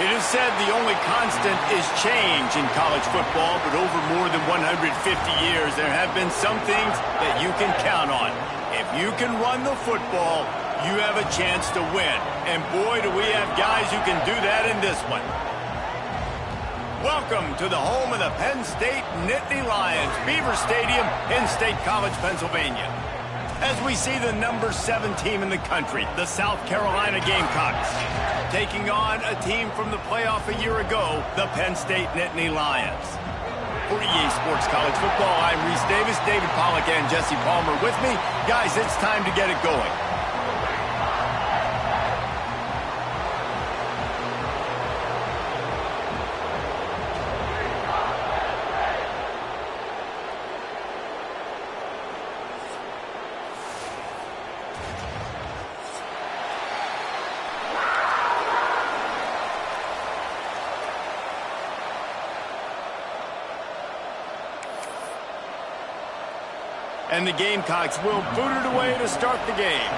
It is said the only constant is change in college football, but over more than 150 years, there have been some things that you can count on. If you can run the football, you have a chance to win. And boy, do we have guys who can do that in this one. Welcome to the home of the Penn State Nittany Lions, Beaver Stadium in State College, Pennsylvania. As we see the number 7 team in the country, the South Carolina Gamecocks, taking on a team from the playoff a year ago, the Penn State Nittany Lions. For EA Sports College Football, I'm Reese Davis, David Pollack, and Jesse Palmer with me. Guys, it's time to get it going. And the Gamecocks will boot it away to start the game.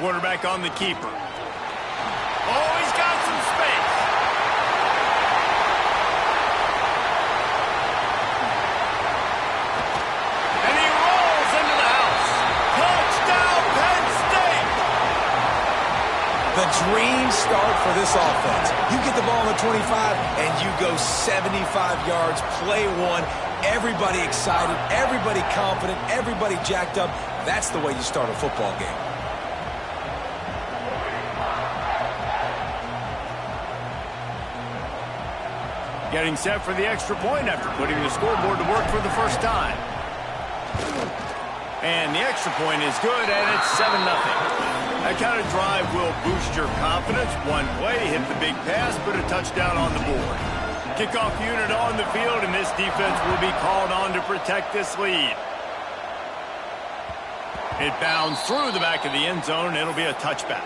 Quarterback on the keeper. Oh, he's got some space. And he rolls into the house. Touchdown, Penn State! The dream start for this offense. You get the ball on the 25, and you go 75 yards, play one. Everybody excited, everybody confident, everybody jacked up. That's the way you start a football game. Getting set for the extra point after putting the scoreboard to work for the first time. And the extra point is good, and it's 7-0. That kind of drive will boost your confidence. One play, hit the big pass, put a touchdown on the board. Kickoff unit on the field, and this defense will be called on to protect this lead. It bounds through the back of the end zone. It'll be a touchback.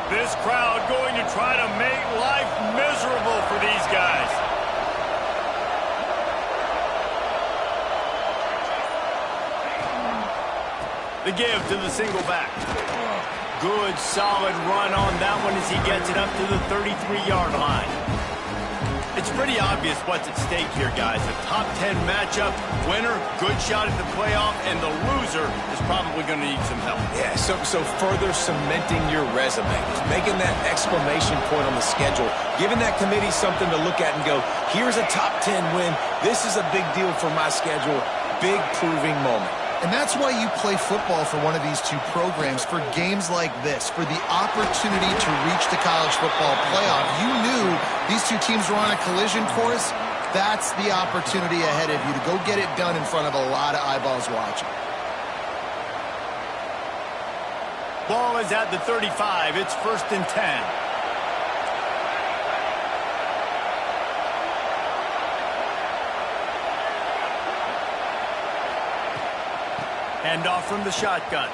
This crowd going to try to make life miserable for these guys. The give to the single back. Good, solid run on that one as he gets it up to the 33-yard line. It's pretty obvious what's at stake here, guys. A top 10 matchup, winner, good shot at the playoff, and the loser is probably going to need some help. Yeah, so further cementing your resume, making that exclamation point on the schedule, giving that committee something to look at and go, here's a top 10 win. This is a big deal for my schedule. Big proving moment. And that's why you play football for one of these two programs, for games like this, for the opportunity to reach the college football playoff. You knew these two teams were on a collision course. That's the opportunity ahead of you to go get it done in front of a lot of eyeballs watching. Ball is at the 35. It's 1st and 10. Hand off from the shotgun.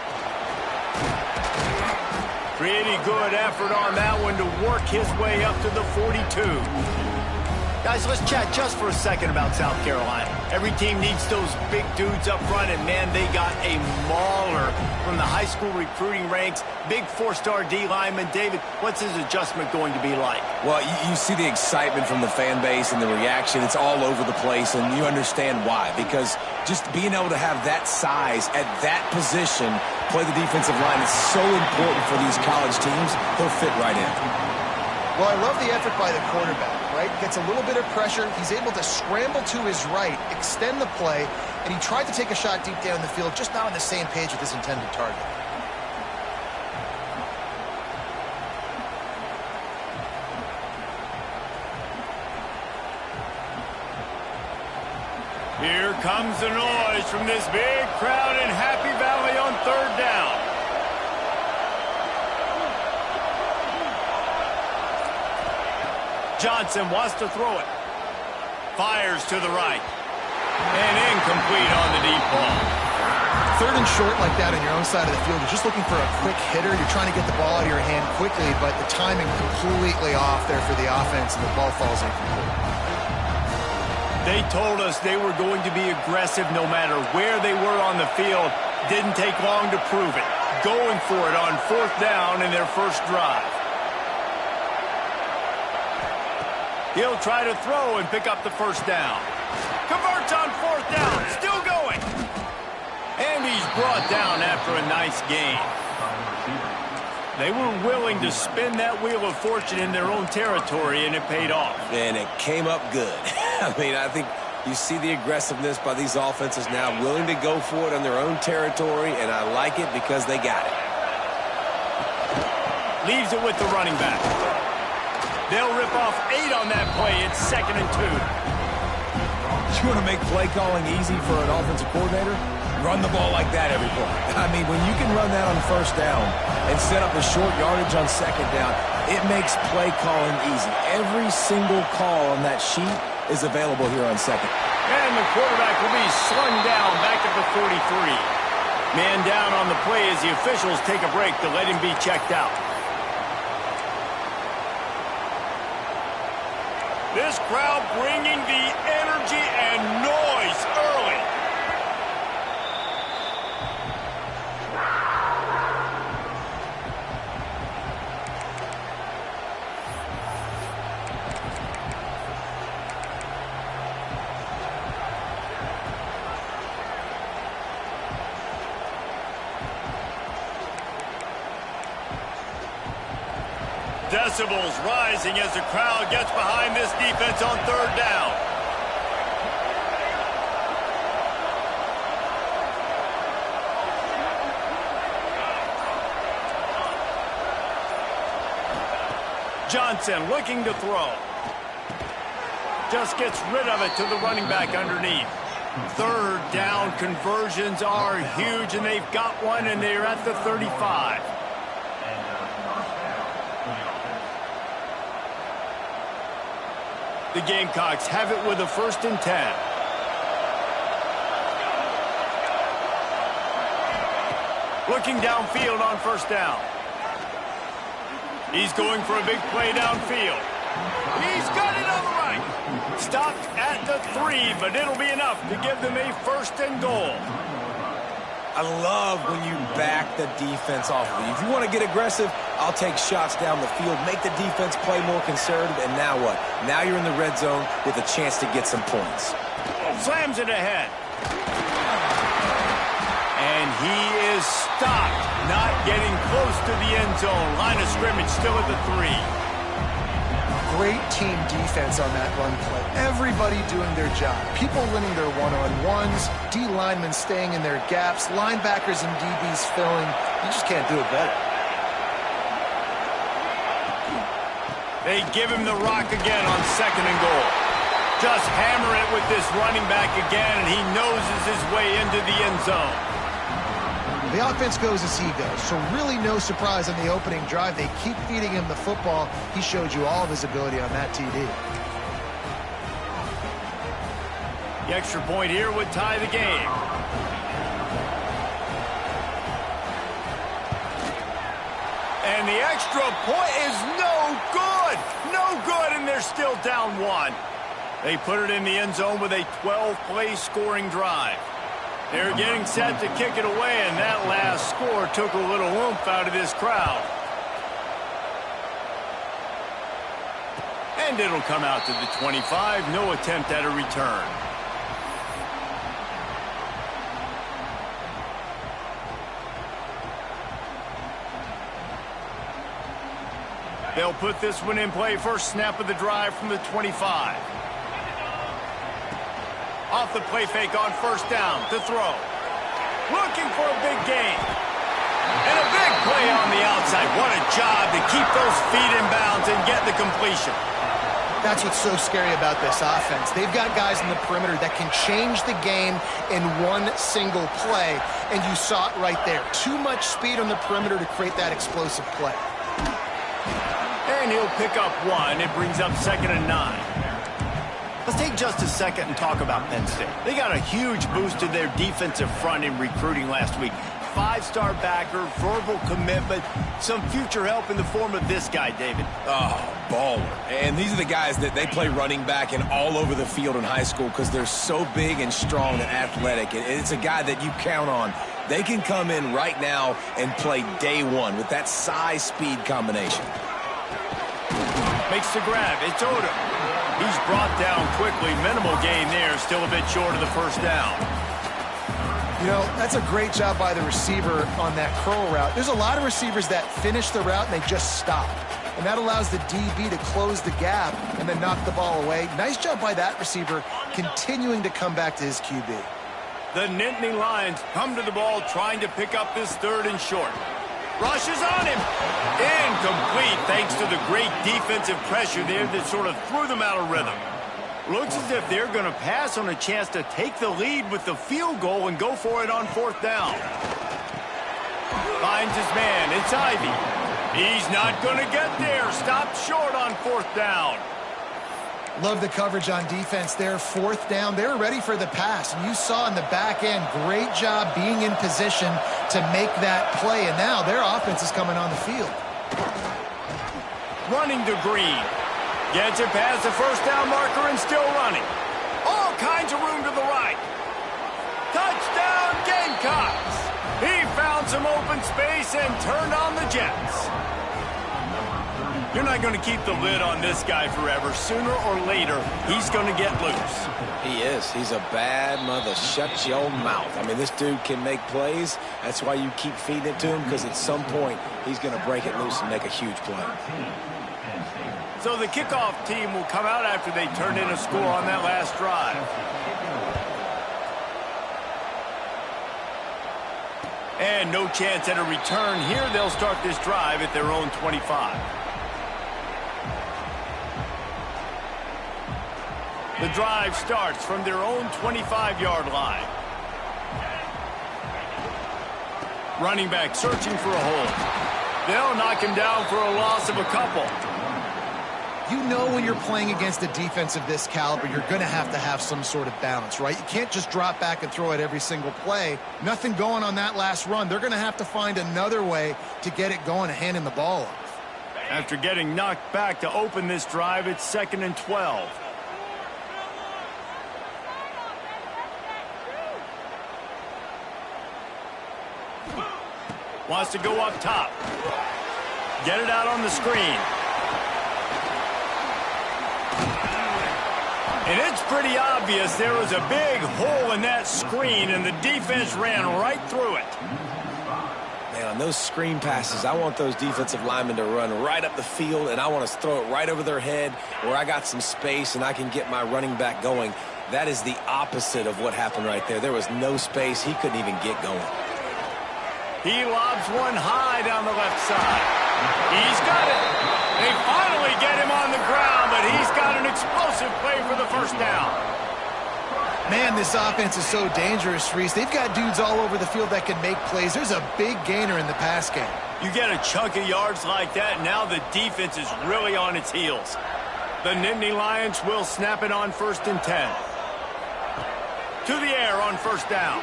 Pretty good effort on that one to work his way up to the 42. Guys, let's chat just for a second about South Carolina. Every team needs those big dudes up front, and man, they got a mauler from the high school recruiting ranks. Big 4-star D lineman. David, what's his adjustment going to be like? Well, you see the excitement from the fan base and the reaction. It's all over the place, and you understand why. Because just being able to have that size at that position, play the defensive line is so important for these college teams. He'll fit right in. Well, I love the effort by the quarterback, right? Gets a little bit of pressure. He's able to scramble to his right, extend the play, and he tried to take a shot deep down the field, just not on the same page with his intended target. Here comes the noise from this big crowd in Happy Valley on third down. Johnson wants to throw it. Fires to the right. And incomplete on the deep ball. Third and short like that on your own side of the field, you're just looking for a quick hitter. You're trying to get the ball out of your hand quickly, but the timing completely off there for the offense, and the ball falls incomplete. They told us they were going to be aggressive no matter where they were on the field. Didn't take long to prove it. Going for it on fourth down in their first drive. He'll try to throw and pick up the first down. Converts on fourth down. Still going. And he's brought down after a nice gain. They were willing to spin that wheel of fortune in their own territory, and it paid off. And it came up good. I mean, I think you see the aggressiveness by these offenses now, willing to go for it on their own territory, and I like it because they got it. Leaves it with the running back. They'll rip off 8 on that play. It's 2nd and 2. You want to make play calling easy for an offensive coordinator? Run the ball like that every play. I mean, when you can run that on first down and set up a short yardage on second down, it makes play calling easy. Every single call on that sheet is available here on second. And the quarterback will be slung down back at the 43. Man down on the play as the officials take a break to let him be checked out. This crowd bringing the energy and noise early. Decibels rising as the crowd gets behind this defense on third down. Johnson looking to throw. Just gets rid of it to the running back underneath. Third down conversions are huge, and they've got one, and they're at the 35. The Gamecocks have it with a 1st and 10. Looking downfield on first down. He's going for a big play downfield. He's got it on the right. Stopped at the 3, but it'll be enough to give them a 1st and goal. I love when you back the defense off of you. If you want to get aggressive, I'll take shots down the field, make the defense play more conservative, and now what? Now you're in the red zone with a chance to get some points. Slams it ahead. And he is stopped, not getting close to the end zone. Line of scrimmage still at the 3. Great team defense on that run play. Everybody doing their job. People winning their one-on-ones, D linemen staying in their gaps, linebackers and DBs filling. You just can't do it better. They give him the rock again on 2nd and goal. Just hammer it with this running back again, and he noses his way into the end zone. The offense goes as he goes, so really no surprise on the opening drive. They keep feeding him the football. He showed you all of his ability on that TD. The extra point here would tie the game. And the extra point is no good. No good, and they're still down 1. They put it in the end zone with a 12-play scoring drive. They're getting set to kick it away, and that last score took a little oomph out of this crowd. And it'll come out to the 25. No attempt at a return. They'll put this one in play. First snap of the drive from the 25. Off the play fake on first down to throw. Looking for a big gain. And a big play on the outside. What a job to keep those feet in bounds and get the completion. That's what's so scary about this offense. They've got guys in the perimeter that can change the game in one single play, and you saw it right there. Too much speed on the perimeter to create that explosive play. And he'll pick up one. It brings up 2nd and 9. Let's take just a second and talk about Penn State. They got a huge boost to their defensive front in recruiting last week. 5-star backer, verbal commitment, some future help in the form of this guy, David. Oh, baller. And these are the guys that they play running back and all over the field in high school because they're so big and strong and athletic. And it's a guy that you count on. They can come in right now and play day one with that size-speed combination. Makes the grab. It's Odom. He's brought down quickly. Minimal gain there. Still a bit short of the first down. You know, that's a great job by the receiver on that curl route. There's a lot of receivers that finish the route and they just stop. And that allows the DB to close the gap and then knock the ball away. Nice job by that receiver continuing to come back to his QB. The Nittany Lions come to the ball trying to pick up this 3rd and short. Rushes on him. Incomplete thanks to the great defensive pressure there that sort of threw them out of rhythm. Looks as if they're going to pass on a chance to take the lead with the field goal and go for it on 4th down. Finds his man. It's Ivy. He's not going to get there. Stopped short on 4th down. Love the coverage on defense there. 4th down. They were ready for the pass. And you saw in the back end, great job being in position to make that play. And now their offense is coming on the field. Running to Green. Gets it past the 1st down marker and still running. All kinds of room to the right. Touchdown Gamecocks. He found some open space and turned on the Jets. You're not going to keep the lid on this guy forever. Sooner or later, he's going to get loose. He is. He's a bad mother. Shut your mouth. I mean, this dude can make plays. That's why you keep feeding it to him, because at some point, he's going to break it loose and make a huge play. So the kickoff team will come out after they turn in a score on that last drive. And no chance at a return here. They'll start this drive at their own 25. The drive starts from their own 25-yard line. Running back searching for a hole. They'll knock him down for a loss of a couple. You know when you're playing against a defense of this caliber, you're going to have some sort of balance, right? You can't just drop back and throw it every single play. Nothing going on that last run. They're going to have to find another way to get it going and hand him the ball off. After getting knocked back to open this drive, it's 2nd and 12. Wants to go up top. Get it out on the screen. And it's pretty obvious there was a big hole in that screen, and the defense ran right through it. Man, on those screen passes, I want those defensive linemen to run right up the field, and I want to throw it right over their head where I got some space and I can get my running back going. That is the opposite of what happened right there. There was no space. He couldn't even get going. He lobs one high down the left side. He's got it. They finally get him on the ground, but he's got an explosive play for the 1st down. Man, this offense is so dangerous, Reese. They've got dudes all over the field that can make plays. There's a big gainer in the pass game. You get a chunk of yards like that, now the defense is really on its heels. The Nittany Lions will snap it on 1st and 10. To the air on 1st down.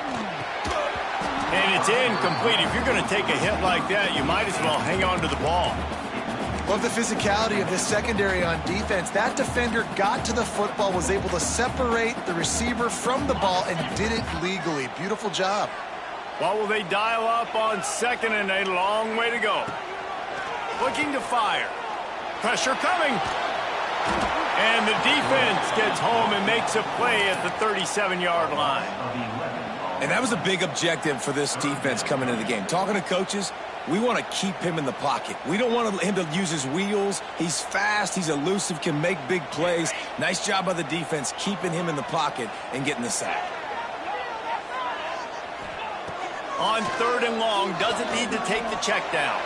And it's incomplete. If you're going to take a hit like that, you might as well hang on to the ball. Love the physicality of this secondary on defense. That defender got to the football, was able to separate the receiver from the ball, and did it legally. Beautiful job. What will they dial up on 2nd and a long way to go? Looking to fire. Pressure coming. And the defense gets home and makes a play at the 37-yard line. And that was a big objective for this defense coming into the game. Talking to coaches, we want to keep him in the pocket. We don't want him to use his wheels. He's fast. He's elusive, can make big plays. Nice job by the defense keeping him in the pocket and getting the sack. On 3rd and long, doesn't need to take the check down.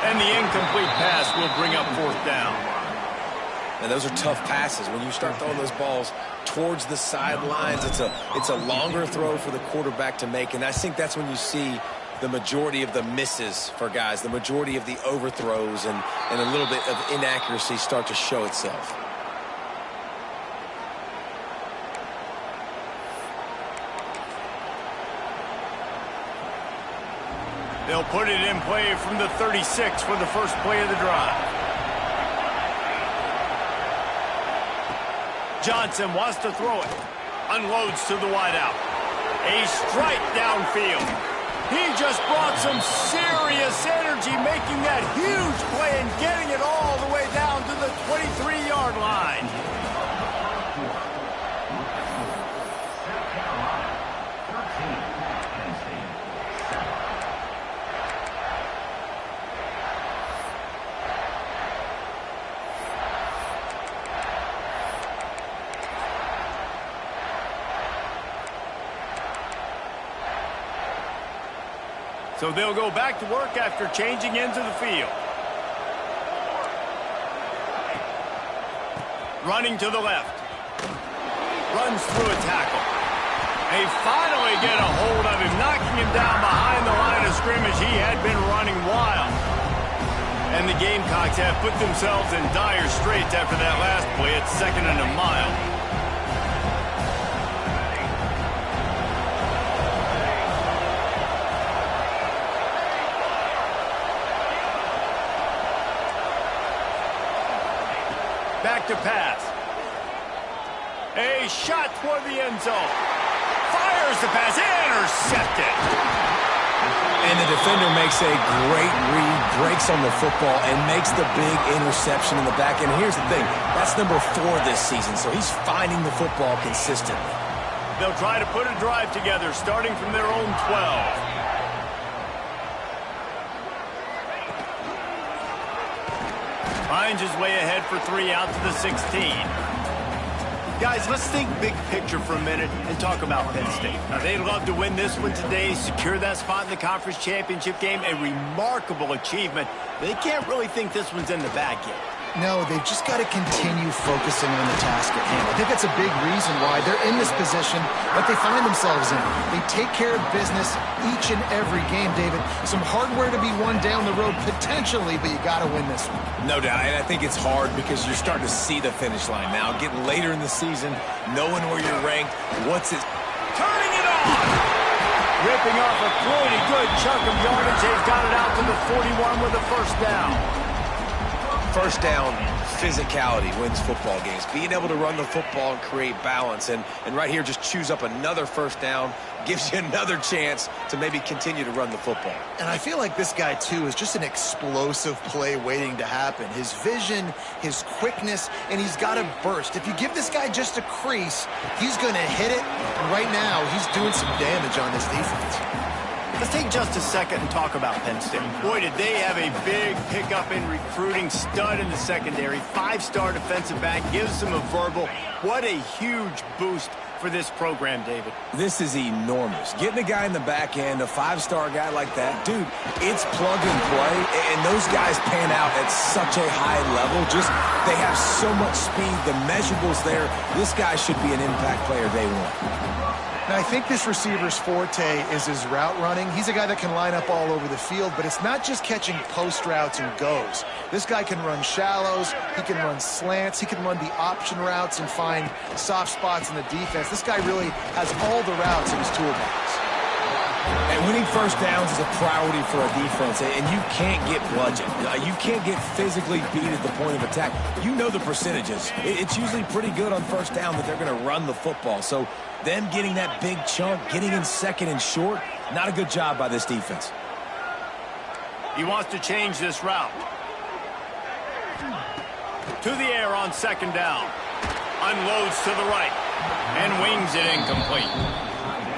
And the incomplete pass will bring up 4th down. And those are tough passes. When you start throwing those balls towards the sidelines, it's a longer throw for the quarterback to make. And I think that's when you see the majority of the misses for guys, the majority of the overthrows and a little bit of inaccuracy start to show itself. They'll put it in play from the 36 for the first play of the drive. Johnson wants to throw it. Unloads to the wideout. A strike downfield. He just brought some serious energy, making that huge play and getting it all the way down to the 23-yard line. So they'll go back to work after changing into the field. Running to the left. Runs through a tackle. They finally get a hold of him, knocking him down behind the line of scrimmage. He had been running wild. And the Gamecocks have put themselves in dire straits after that last play at 2nd and a mile. Back to pass. A shot toward the end zone. Fires the pass. Intercepted. And the defender makes a great read, breaks on the football, and makes the big interception in the back. And here's the thing. That's number 4 this season, so he's finding the football consistently. They'll try to put a drive together, starting from their own 12. Finds his way ahead for 3 out to the 16. Guys, let's think big picture for a minute and talk about Penn State. Now, they'd love to win this one today, secure that spot in the conference championship game, a remarkable achievement. They can't really think this one's in the bag yet. No, they've just got to continue focusing on the task at hand. I think that's a big reason why they're in this position that they find themselves in. They take care of business each and every game, David. Some hardware to be won down the road potentially, but you got to win this one. No doubt, and I think it's hard because you're starting to see the finish line now. Getting later in the season, knowing where you're ranked, what's it... Turning it on! Ripping off a pretty good chunk of yardage. They've got it out to the 41 with a first down. First down, physicality wins football games. Being able to run the football and create balance. And right here, just choose up another first down, gives you another chance to maybe continue to run the football. And I feel like this guy, too, is just an explosive play waiting to happen. His vision, his quickness, and he's got a burst. If you give this guy just a crease, he's going to hit it. And right now, he's doing some damage on this defense. Let's take just a second and talk about Penn State. Boy, did they have a big pickup in recruiting. Stud in the secondary. 5-star defensive back. Gives them a verbal. What a huge boost for this program, David. This is enormous. Getting a guy in the back end, a 5-star guy like that, dude, it's plug and play, and those guys pan out at such a high level. Just, they have so much speed. The measurables there. This guy should be an impact player day one. Now, I think this receiver's forte is his route running. He's a guy that can line up all over the field, but it's not just catching post routes and goes. This guy can run shallows, he can run slants, he can run the option routes and find soft spots in the defense. This guy really has all the routes in his toolbox. And winning first downs is a priority for a defense, and you can't get bludgeoned. You can't get physically beat at the point of attack. You know the percentages. It's usually pretty good on first down that they're going to run the football. So them getting that big chunk, getting in second and short, not a good job by this defense. He wants to change this route. To the air on second down. Unloads to the right and wings it incomplete.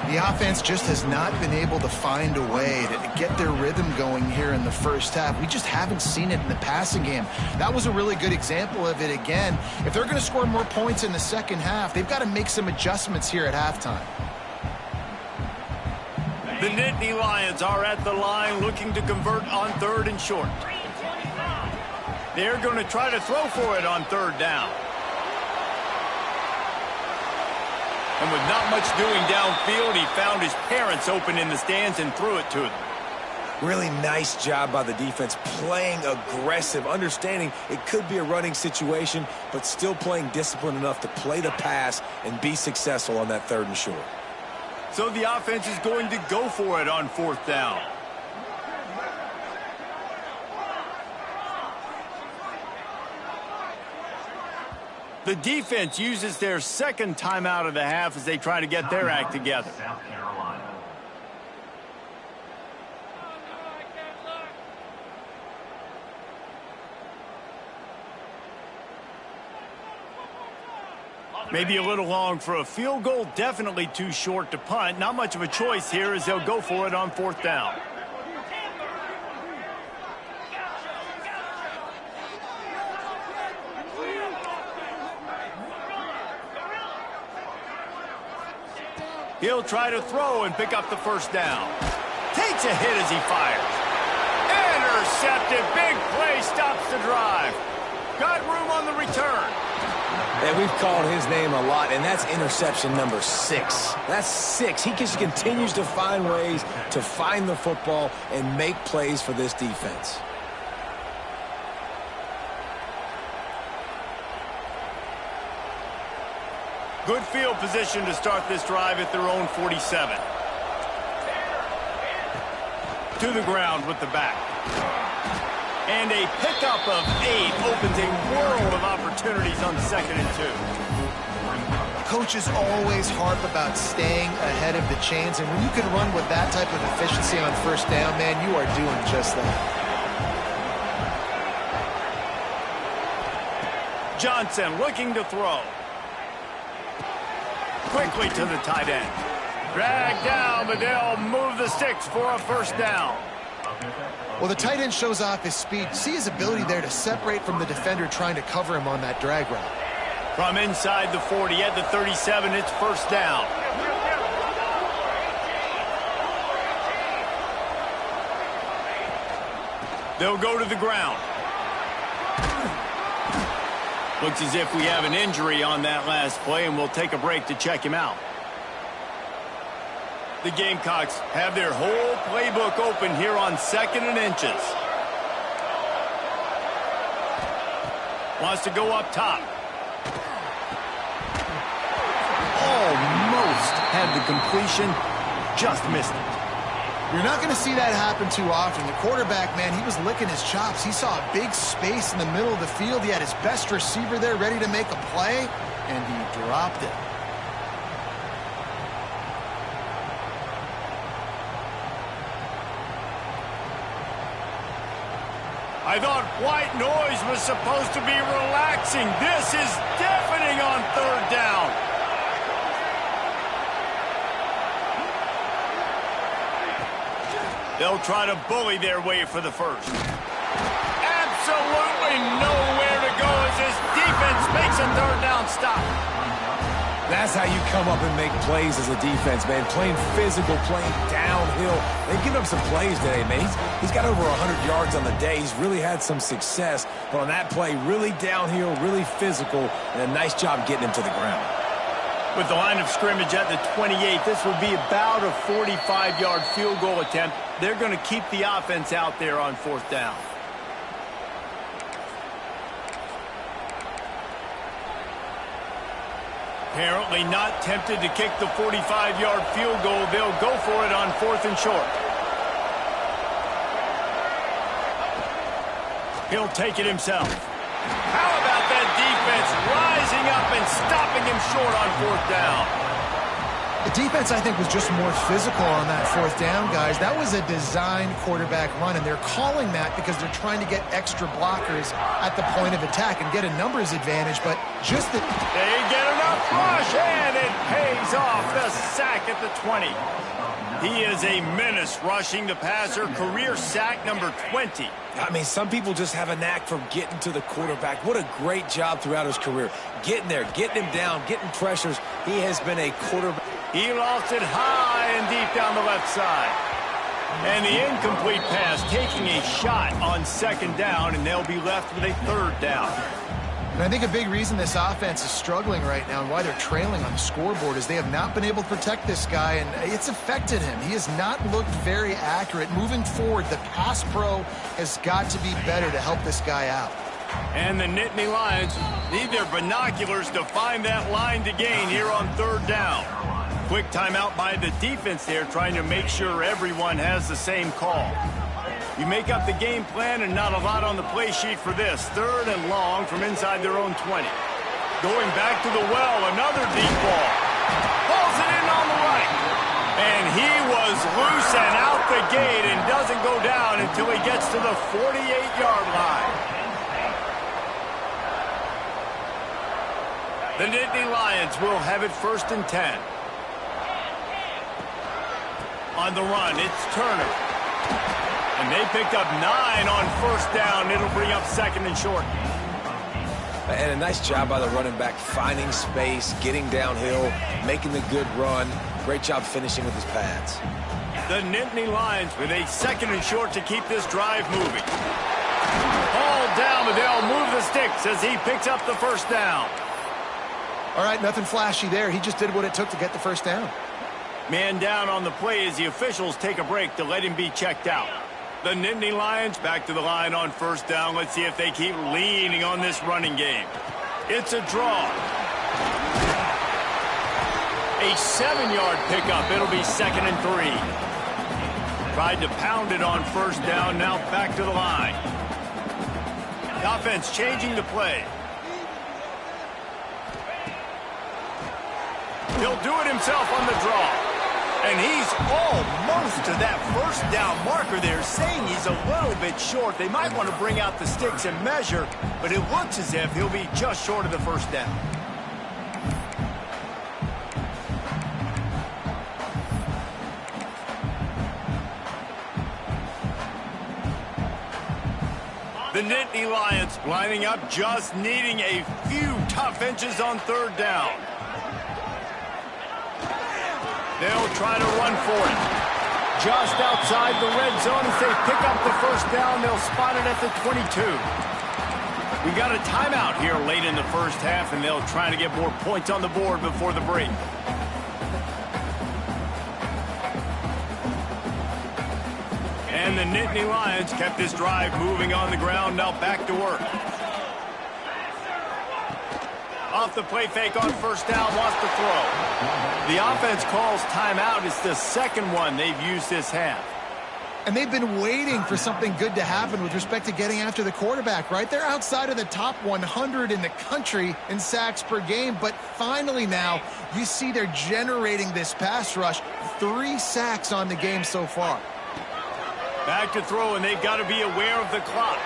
The offense just has not been able to find a way to get their rhythm going here in the first half. We just haven't seen it in the passing game. That was a really good example of it again. If they're going to score more points in the second half, they've got to make some adjustments here at halftime. The Nittany Lions are at the line looking to convert on 3rd and short. They're going to try to throw for it on third down. And with not much doing downfield, he found his parents open in the stands and threw it to them. Really nice job by the defense, playing aggressive, understanding it could be a running situation, but still playing disciplined enough to play the pass and be successful on that 3rd and short. So the offense is going to go for it on 4th down. The defense uses their 2nd timeout of the half as they try to get their act together. Maybe a little long for a field goal, definitely too short to punt. Not much of a choice here as they'll go for it on 4th down. He'll try to throw and pick up the 1st down. Takes a hit as he fires. Intercepted. Big play stops the drive. Got room on the return. And we've called his name a lot, and that's interception number 6. That's 6. He just continues to find ways to find the football and make plays for this defense. Good field position to start this drive at their own 47. To the ground with the back. And a pickup of 8 opens a world of opportunities on 2nd and 2. Coaches always harp about staying ahead of the chains, and when you can run with that type of efficiency on 1st down, man, you are doing just that. Johnson looking to throw. Quickly to the tight end. Drag down, but they'll move the sticks for a 1st down. Well, the tight end shows off his speed. See his ability there to separate from the defender trying to cover him on that drag route. From inside the 40 at the 37, it's 1st down. They'll go to the ground. Looks as if we have an injury on that last play, and we'll take a break to check him out. The Gamecocks have their whole playbook open here on 2nd and inches. Wants to go up top. Almost had the completion, just missed it. You're not going to see that happen too often. The quarterback, man, he was licking his chops. He saw a big space in the middle of the field. He had his best receiver there ready to make a play, and he dropped it. I thought white noise was supposed to be relaxing. This is deafening on 3rd down. They'll try to bully their way for the 1st. Absolutely nowhere to go as this defense makes a 3rd down stop. That's how you come up and make plays as a defense, man. Playing physical, playing downhill. They've given up some plays today, man. He's got over 100 yards on the day. He's really had some success. But on that play, really downhill, really physical, and a nice job getting him to the ground. With the line of scrimmage at the 28, this will be about a 45-yard field goal attempt. They're going to keep the offense out there on 4th down. Apparently not tempted to kick the 45-yard field goal. They'll go for it on 4th and short. He'll take it himself. How about that defense rising up and stopping him short on 4th down? The defense, I think, was just more physical on that 4th down, guys. That was a designed quarterback run, and they're calling that because they're trying to get extra blockers at the point of attack and get a numbers advantage, but just the... They get enough rush, and it pays off. The sack at the 20. He is a menace rushing the passer. Career sack number 20. I mean, some people just have a knack for getting to the quarterback. What a great job throughout his career. Getting there, getting him down, getting pressures. He has been a quarterback. He lost it high and deep down the left side. And the incomplete pass taking a shot on second down, and they'll be left with a third down. And I think a big reason this offense is struggling right now and why they're trailing on the scoreboard is they have not been able to protect this guy, and it's affected him. He has not looked very accurate. Moving forward, the pass pro has got to be better to help this guy out. And the Nittany Lions need their binoculars to find that line to gain here on third down. Quick timeout by the defense there, trying to make sure everyone has the same call. You make up the game plan and not a lot on the play sheet for this. Third and long from inside their own 20. Going back to the well, another deep ball. Pulls it in on the right. And he was loose and out the gate and doesn't go down until he gets to the 48-yard line. The Nittany Lions will have it 1st and 10. On the run, it's Turner. And they picked up 9 on 1st down. It'll bring up 2nd and short. And a nice job by the running back, finding space, getting downhill, making the good run. Great job finishing with his pads. The Nittany Lions with a 2nd and short to keep this drive moving. Ball down, but they'll move the sticks as he picks up the 1st down. All right, nothing flashy there. He just did what it took to get the 1st down. Man down on the play as the officials take a break to let him be checked out. The Nittany Lions back to the line on 1st down. Let's see if they keep leaning on this running game. It's a draw. A 7-yard pickup. It'll be 2nd and 3. Tried to pound it on 1st down. Now back to the line. The offense changing the play. He'll do it himself on the draw. And he's almost to that 1st down marker there, saying he's a little bit short. They might want to bring out the sticks and measure, but it looks as if he'll be just short of the 1st down. The Nittany Lions lining up, just needing a few tough inches on 3rd down. They'll try to run for it. Just outside the red zone as they pick up the 1st down. They'll spot it at the 22. We got a timeout here late in the 1st half, and they'll try to get more points on the board before the break. And the Nittany Lions kept this drive moving on the ground. Now back to work. Off the play fake on 1st down, wants to throw. The offense calls timeout. It's the 2nd one they've used this half. And they've been waiting for something good to happen with respect to getting after the quarterback, right? They're outside of the top 100 in the country in sacks per game, but finally now you see they're generating this pass rush. 3 sacks on the game so far. Back to throw, and they've got to be aware of the clock.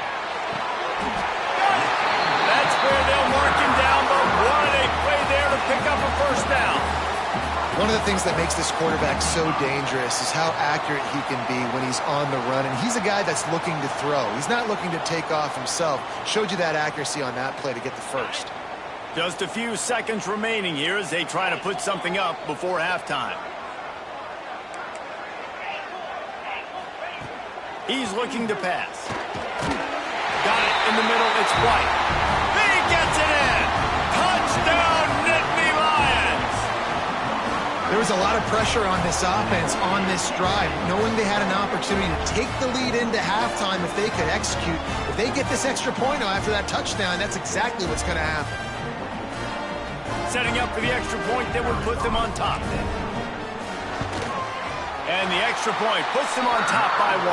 That's where they'll mark him down, but what a play there to pick up a 1st down. One of the things that makes this quarterback so dangerous is how accurate he can be when he's on the run, and he's a guy that's looking to throw. He's not looking to take off himself. Showed you that accuracy on that play to get the 1st. Just a few seconds remaining here as they try to put something up before halftime. He's looking to pass. Got it in the middle. It's White. He gets it in. Touchdown, Nittany Lions. There was a lot of pressure on this offense on this drive, knowing they had an opportunity to take the lead into halftime if they could execute. If they get this extra point after that touchdown, that's exactly what's going to happen. Setting up for the extra point that would put them on top. And the extra point puts them on top by 1.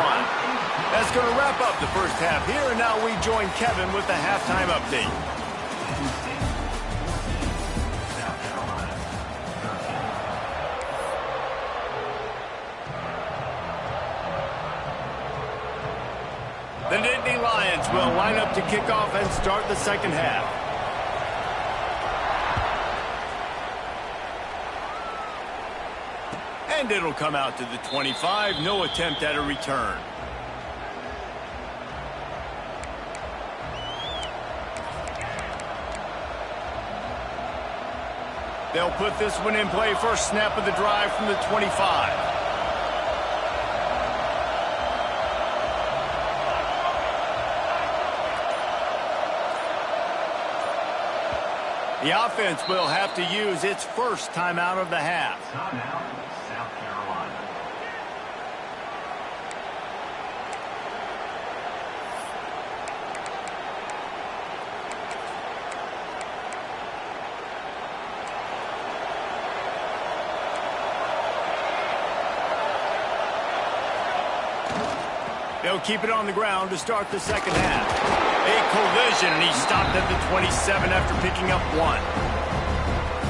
That's going to wrap up the 1st half here, and now we join Kevin with the halftime update. The Nittany Lions will line up to kick off and start the 2nd half. And it'll come out to the 25. No attempt at a return. They'll put this one in play. First snap of the drive from the 25. The offense will have to use its first timeout of the half. Timeout, South Carolina. They'll keep it on the ground to start the second half. A collision, and he stopped at the 27 after picking up 1.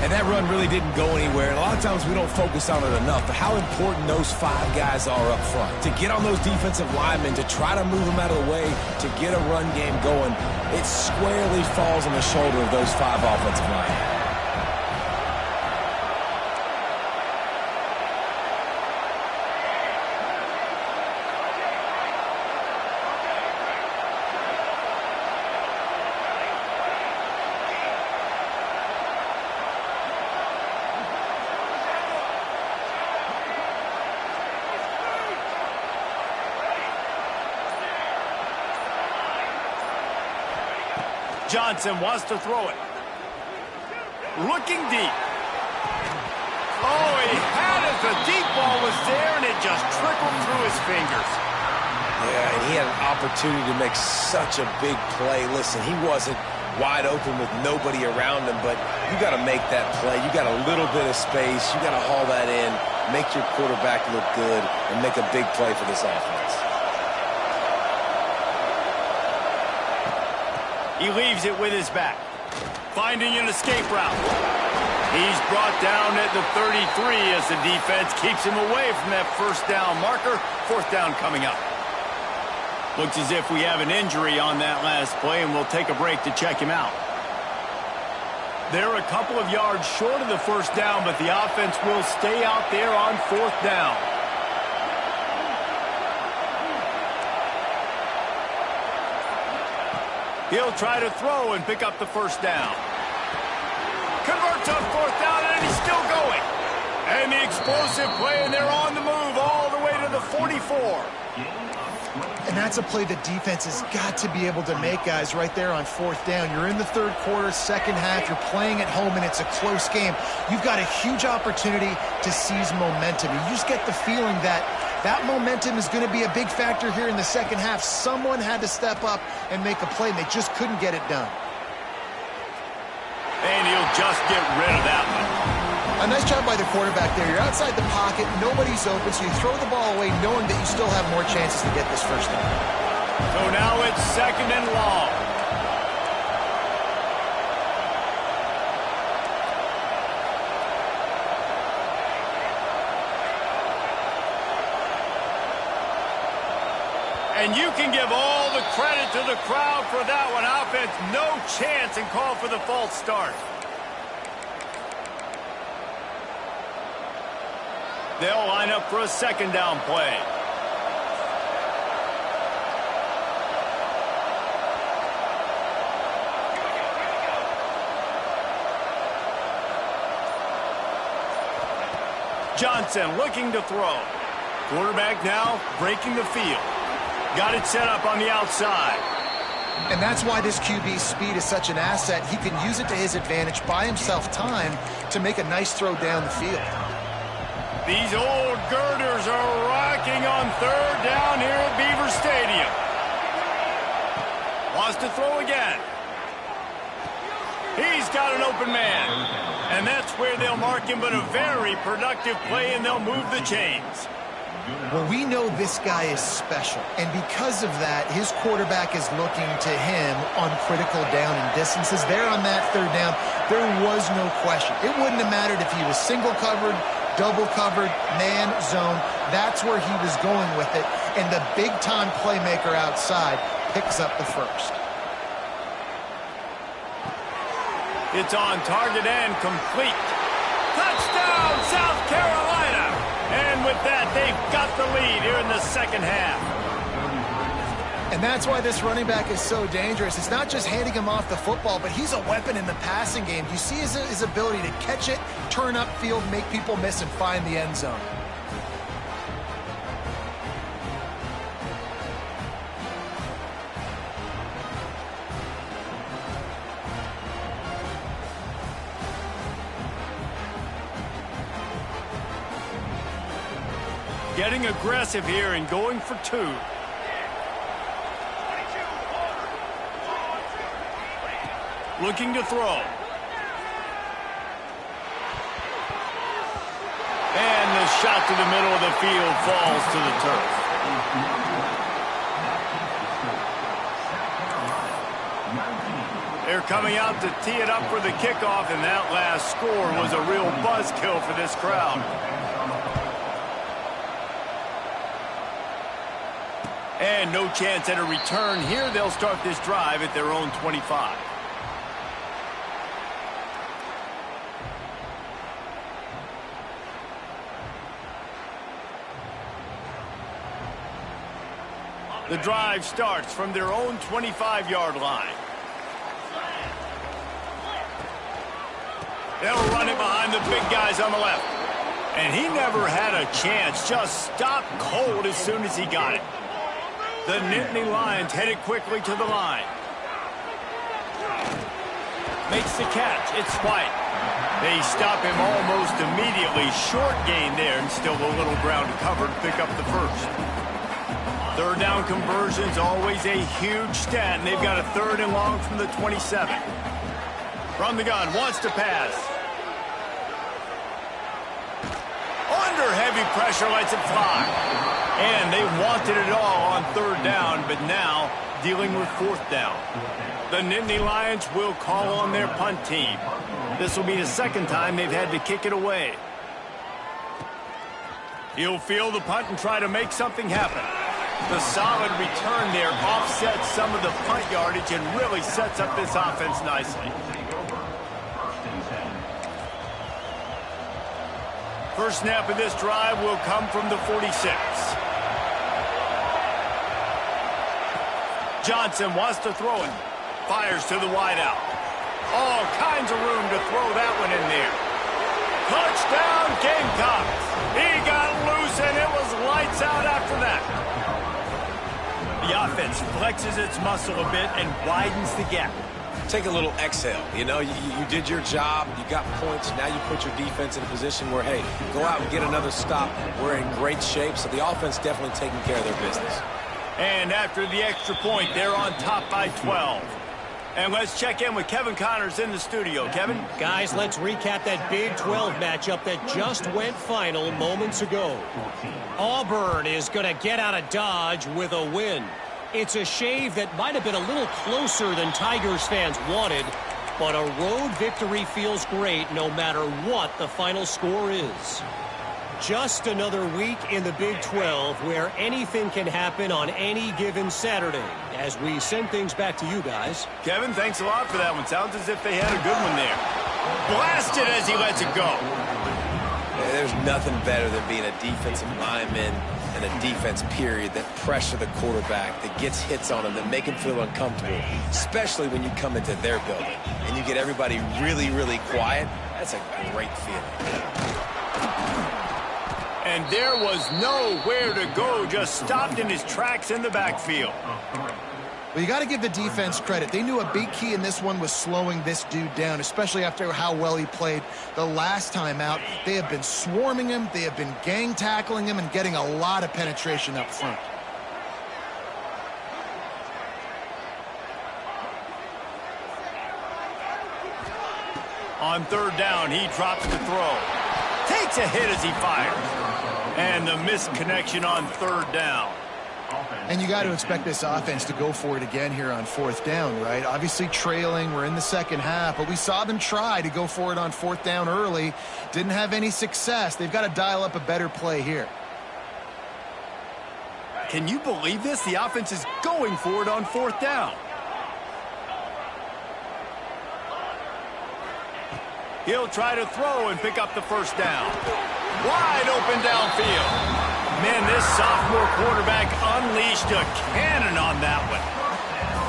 And that run really didn't go anywhere. And a lot of times we don't focus on it enough, but how important those 5 guys are up front. To get on those defensive linemen, to try to move them out of the way, to get a run game going, it squarely falls on the shoulder of those 5 offensive linemen. Johnson wants to throw it. Looking deep. Oh, he had it. The deep ball was there, and it just trickled through his fingers. Yeah, and he had an opportunity to make such a big play. Listen, he wasn't wide open with nobody around him, but you got to make that play. You got a little bit of space. You got to haul that in, make your quarterback look good, and make a big play for this offense. He leaves it with his back. Finding an escape route. He's brought down at the 33 as the defense keeps him away from that first down marker. 4th down coming up. Looks as if we have an injury on that last play, and we'll take a break to check him out. They're a couple of yards short of the first down, but the offense will stay out there on 4th down. He'll try to throw and pick up the first down. Converts on 4th down, and he's still going. And the explosive play, and they're on the move all the way to the 44. And that's a play the defense has got to be able to make, guys, right there on 4th down. You're in the 3rd quarter, second half. You're playing at home, and it's a close game. You've got a huge opportunity to seize momentum. You just get the feeling that that momentum is going to be a big factor here in the second half. Someone had to step up and make a play, and they just couldn't get it done. And he'll just get rid of that one. A nice job by the quarterback there. You're outside the pocket, nobody's open, so you throw the ball away knowing that you still have more chances to get this first down. So now it's 2nd and long. And you can give all the credit to the crowd for that one. Offense, no chance, and call for the false start. They'll line up for a 2nd down play. Johnson looking to throw. Quarterback now breaking the field. Got it set up on the outside. And that's why this QB's speed is such an asset. He can use it to his advantage, buy himself time to make a nice throw down the field. These old girders are rocking on 3rd down here at Beaver Stadium. Wants to throw again. He's got an open man. And that's where they'll mark him, but a very productive play, and they'll move the chains. Well, we know this guy is special, and because of that, his quarterback is looking to him on critical down and distances. There on that 3rd down, there was no question. It wouldn't have mattered if he was single covered, double covered, man, zone. That's where he was going with it, and the big-time playmaker outside picks up the first. It's on target and complete. Touchdown, South Carolina! And with that, they've got the lead here in the second half. And that's why this running back is so dangerous. It's not just handing him off the football, but he's a weapon in the passing game. You see his ability to catch it, turn upfield, make people miss, and find the end zone. Getting aggressive here and going for two. Looking to throw. And the shot to the middle of the field falls to the turf. They're coming out to tee it up for the kickoff, and that last score was a real buzzkill for this crowd. And no chance at a return here. They'll start this drive at their own 25. The drive starts from their own 25-yard line. They'll run it behind the big guys on the left. And he never had a chance. Just stopped cold as soon as he got it. The Nittany Lions headed quickly to the line. Makes the catch. It's White. They stop him almost immediately. Short gain there, and still a little ground to cover to pick up the first. Third down conversion's always a huge stat, and they've got a 3rd and long from the 27. From the gun, wants to pass. Under heavy pressure, lets it fly. And they wanted it all on 3rd down, but now dealing with 4th down. The Nittany Lions will call on their punt team. This will be the 2nd time they've had to kick it away. He'll field the punt and try to make something happen. The solid return there offsets some of the punt yardage and really sets up this offense nicely. First snap of this drive will come from the 46. Johnson wants to throw it. Fires to the wideout. All kinds of room to throw that one in there. Touchdown, Gamecocks. He got loose, and it was lights out after that. The offense flexes its muscle a bit and widens the gap. Take a little exhale. You know, you did your job. You got points. Now you put your defense in a position where, hey, go out and get another stop. We're in great shape, so the offense definitely taking care of their business. And after the extra point, they're on top by 12. And let's check in with Kevin Connors in the studio. Kevin? Guys, let's recap that Big 12 matchup that just went final moments ago. Auburn is going to get out of Dodge with a win. It's a shave that might have been a little closer than Tigers fans wanted, but a road victory feels great no matter what the final score is. Just another week in the Big 12 where anything can happen on any given Saturday. As we send things back to you guys. Kevin, thanks a lot for that one. Sounds as if they had a good one there. Blasted as he lets it go. Yeah, there's nothing better than being a defensive lineman and a defense period that pressure the quarterback, that gets hits on him, that make him feel uncomfortable, especially when you come into their building and you get everybody really, really quiet. That's a great feeling. And there was nowhere to go, just stopped in his tracks in the backfield. Well, you got to give the defense credit. They knew a big key in this one was slowing this dude down, especially after how well he played the last time out. They have been swarming him, they have been gang tackling him, and getting a lot of penetration up front. On 3rd down, he drops the throw. Takes a hit as he fires. And the misconnection on 3rd down. And you got to expect this offense to go for it again here on 4th down, right? Obviously trailing, we're in the 2nd half, but we saw them try to go for it on 4th down early. Didn't have any success. They've got to dial up a better play here. Can you believe this? The offense is going for it on 4th down. He'll try to throw and pick up the first down. Wide open downfield. Man, this sophomore quarterback unleashed a cannon on that one.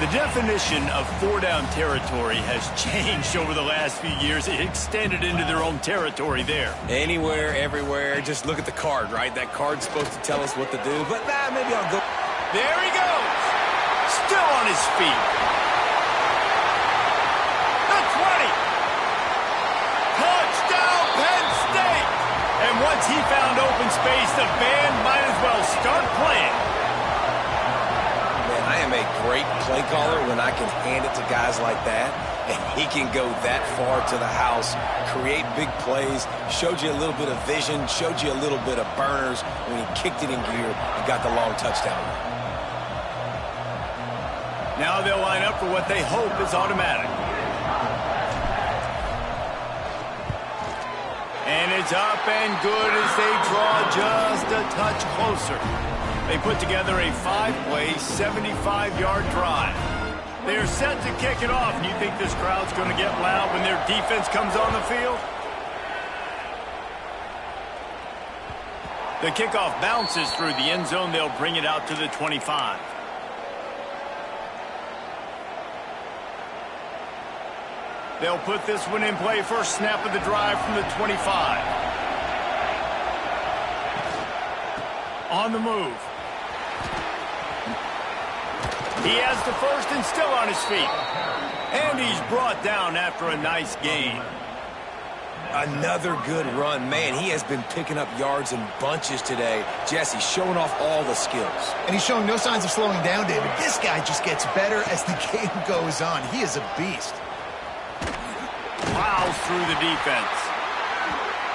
The definition of 4-down territory has changed over the last few years. It extended into their own territory there. Anywhere, everywhere, just look at the card, right? That card's supposed to tell us what to do, but maybe I'll go. There he goes. Still on his feet. The 20. Touchdown, Penn State. And once he found open space, the band might as well start playing. Man, I am a great play caller when I can hand it to guys like that, and he can go that far to the house, create big plays, showed you a little bit of vision, showed you a little bit of burners when he kicked it in gear and got the long touchdown. Now they'll line up for what they hope is automatic. And it's up and good as they draw just a touch closer. They put together a 5-play, 75-yard drive. They're set to kick it off. And you think this crowd's going to get loud when their defense comes on the field? The kickoff bounces through the end zone. They'll bring it out to the 25. They'll put this one in play. First snap of the drive from the 25. On the move. He has the first and still on his feet. And he's brought down after a nice gain. Another good run. Man, he has been picking up yards in bunches today. Jesse showing off all the skills. And he's showing no signs of slowing down, David. This guy just gets better as the game goes on. He is a beast. Plows through the defense.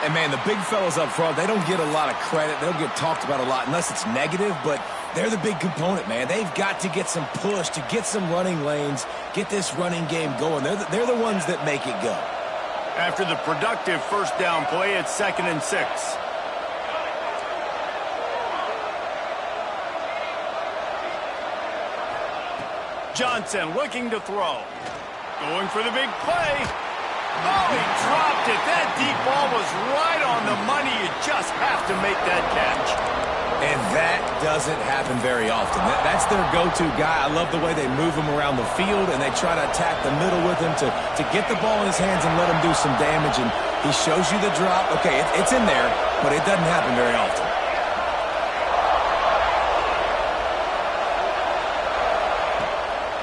And, man, the big fellas up front, they don't get a lot of credit. They don't get talked about a lot unless it's negative, but they're the big component, man. They've got to get some push, to get some running lanes, get this running game going. They're the ones that make it go. After the productive first down play, it's 2nd and 6. Johnson looking to throw. Going for the big play. Oh, he dropped it. That deep ball was right on the money. You just have to make that catch. And that doesn't happen very often. That's their go-to guy. I love the way they move him around the field, and they try to attack the middle with him to get the ball in his hands and let him do some damage. And he shows you the drop. Okay, it's in there, but it doesn't happen very often.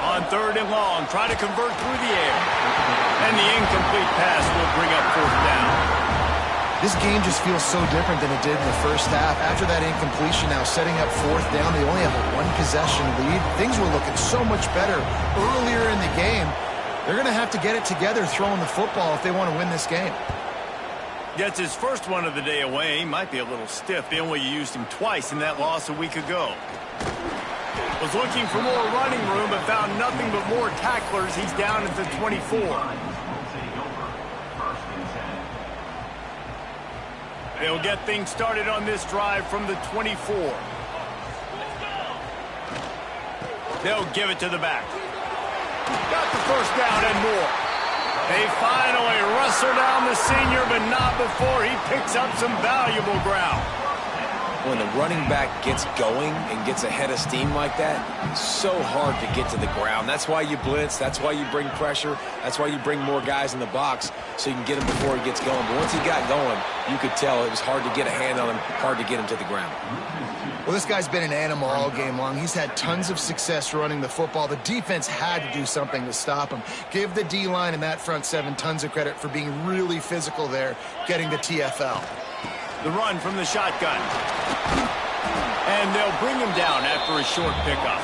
On 3rd and long, try to convert through the air. And the incomplete pass will bring up 4th down. This game just feels so different than it did in the first half. After that incompletion, now setting up 4th down, they only have a 1-possession lead. Things were looking so much better earlier in the game. They're going to have to get it together throwing the football if they want to win this game. Gets his first one of the day away. He might be a little stiff. They only used him twice in that loss a week ago. Was looking for more running room, but found nothing but more tacklers. He's down at the 24. They'll get things started on this drive from the 24. They'll give it to the back. Got the first down and more. They finally wrestle down the senior, but not before he picks up some valuable ground. When the running back gets going and gets ahead of steam like that, it's so hard to get to the ground. That's why you blitz. That's why you bring pressure. That's why you bring more guys in the box so you can get him before he gets going. But once he got going, you could tell it was hard to get a hand on him, hard to get him to the ground. Well, this guy's been an animal all game long. He's had tons of success running the football. The defense had to do something to stop him. Give the D-line and that front seven tons of credit for being really physical there, getting the TFL. The run from the shotgun. And they'll bring him down after a short pickup.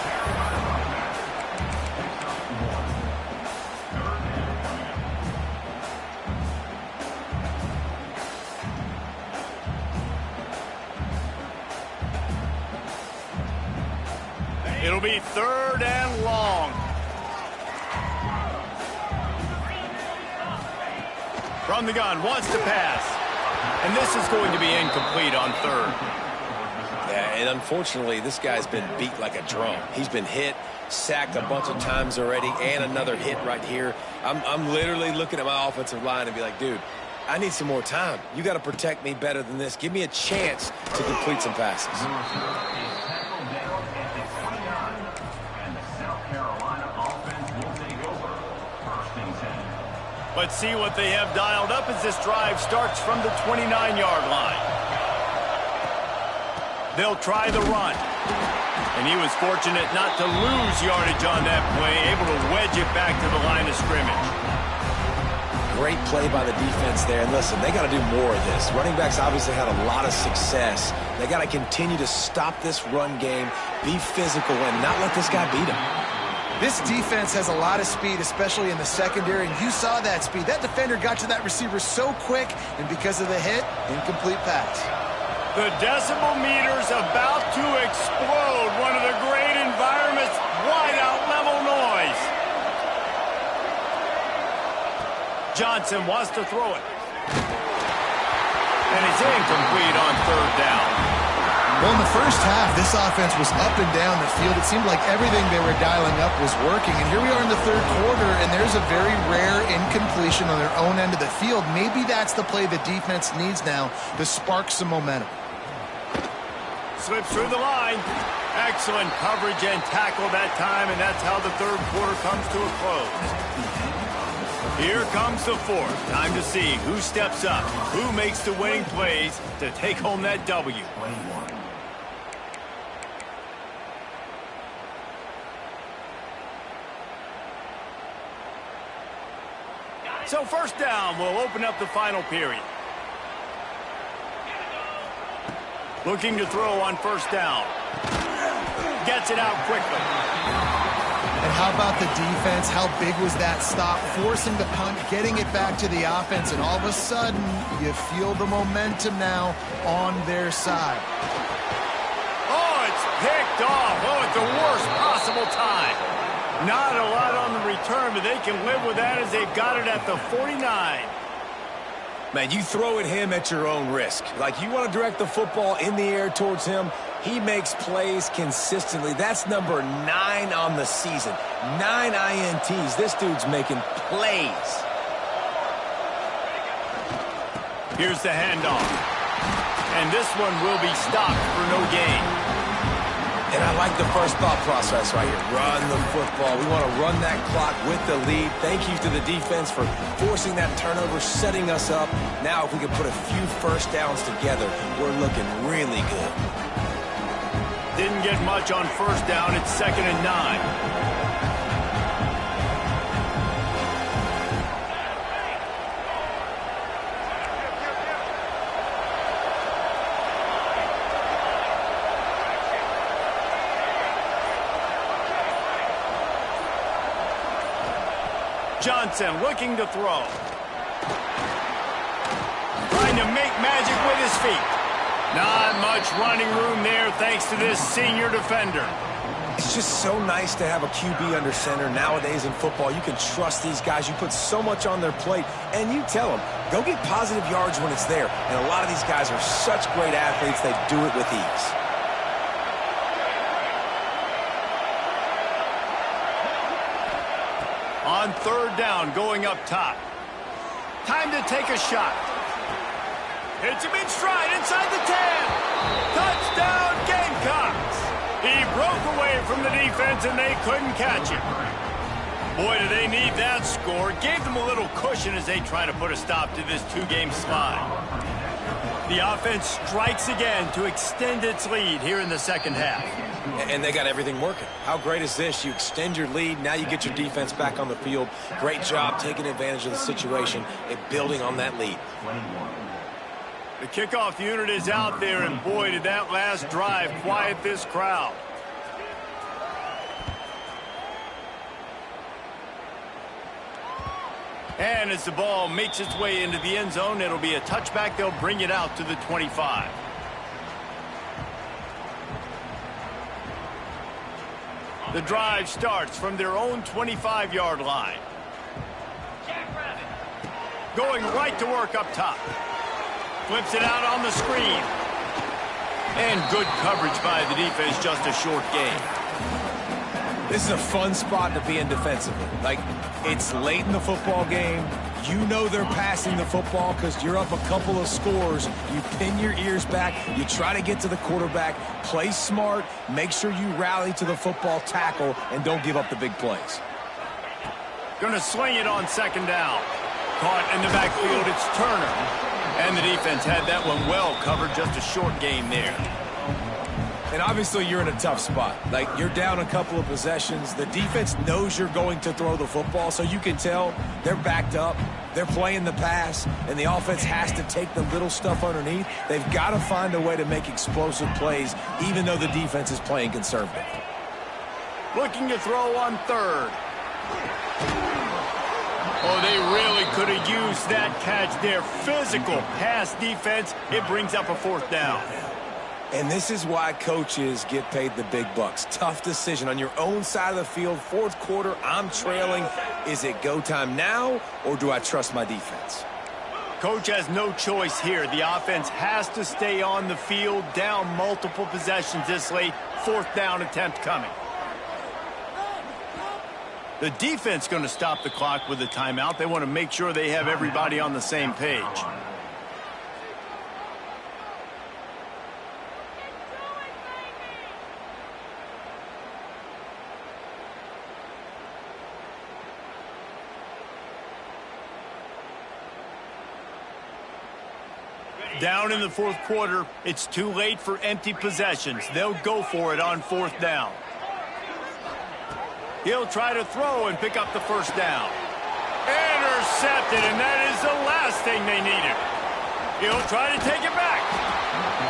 It'll be 3rd and long. From the gun, wants to pass. And this is going to be incomplete on 3rd. Yeah, and unfortunately, this guy's been beat like a drum. He's been hit, sacked a bunch of times already, and another hit right here. I'm literally looking at my offensive line and be like, dude, I need some more time. You got to protect me better than this. Give me a chance to complete some passes. Let's see what they have dialed up as this drive starts from the 29-yard line. They'll try the run. And he was fortunate not to lose yardage on that play, able to wedge it back to the line of scrimmage. great play by the defense there. And listen, they got to do more of this. Running backs obviously had a lot of success. They got to continue to stop this run game, be physical, and not let this guy beat them. This defense has a lot of speed, especially in the secondary, and you saw that speed. That defender got to that receiver so quick, and because of the hit, incomplete pass. The decibel meter's about to explode. One of the great environments, wide-out level noise. Johnson wants to throw it. And it's incomplete on third down. Well, in the first half, this offense was up and down the field. It seemed like everything they were dialing up was working. And here we are in the third quarter, and there's a very rare incompletion on their own end of the field. Maybe that's the play the defense needs now to spark some momentum. Slips through the line. Excellent coverage and tackle that time, and that's how the third quarter comes to a close. Here comes the fourth. Time to see who steps up, who makes the winning plays to take home that W. So first down will open up the final period. Looking to throw on first down. Gets it out quickly. And how about the defense? How big was that stop? Forcing the punt, getting it back to the offense, and all of a sudden, you feel the momentum now on their side. Oh, it's picked off. Oh, at the worst possible time. Not a lot on the return, but they can live with that as they've got it at the 49. Man, you throw at him at your own risk. Like, you want to direct the football in the air towards him. He makes plays consistently. That's number 9 on the season. 9 INTs. This dude's making plays. Here's the handoff. And this one will be stopped for no gain. And I like the first thought process right here. Run the football. We want to run that clock with the lead. Thank you to the defense for forcing that turnover, setting us up. Now, if we can put a few first downs together, we're looking really good. Didn't get much on first down. It's 2nd and 9. Johnson looking to throw. Trying to make magic with his feet. Not much running room there thanks to this senior defender. It's just so nice to have a QB under center. Nowadays in football, you can trust these guys. You put so much on their plate, and you tell them, go get positive yards when it's there. And a lot of these guys are such great athletes, they do it with ease. On third down, going up top. Time to take a shot. Hits him in stride inside the 10. Touchdown, Gamecocks. He broke away from the defense, and they couldn't catch him. Boy, do they need that score. Gave them a little cushion as they try to put a stop to this 2-game slide. The offense strikes again to extend its lead here in the second half. And they got everything working. How great is this? You extend your lead. Now you get your defense back on the field. Great job taking advantage of the situation and building on that lead. The kickoff unit is out there, and boy, did that last drive quiet this crowd. And as the ball makes its way into the end zone, it'll be a touchback. They'll bring it out to the 25. The drive starts from their own 25-yard line. Going right to work up top. Flips it out on the screen. And good coverage by the defense, just a short gain. This is a fun spot to be in defensively. Like, it's late in the football game. You know they're passing the football because you're up a couple of scores. You pin your ears back. You try to get to the quarterback. Play smart. Make sure you rally to the football tackle and don't give up the big plays. Going to swing it on second down. Caught in the backfield. It's Turner. And the defense had that one well covered. Just a short gain there. And obviously you're in a tough spot. Like, you're down a couple of possessions. The defense knows you're going to throw the football, so you can tell they're backed up. They're playing the pass, and the offense has to take the little stuff underneath. They've got to find a way to make explosive plays, even though the defense is playing conservative. Looking to throw on third. Oh, they really could have used that catch there. Physical pass defense. It brings up a fourth down. And this is why coaches get paid the big bucks. Tough decision on your own side of the field. Fourth quarter, I'm trailing. Is it go time now, or do I trust my defense? Coach has no choice here. The offense has to stay on the field, down multiple possessions this late. Fourth down attempt coming. The defense going to stop the clock with a timeout. They want to make sure they have everybody on the same page. Down in the fourth quarter, it's too late for empty possessions. They'll go for it on fourth down. He'll try to throw and pick up the first down. Intercepted, and that is the last thing they needed. He'll try to take it back.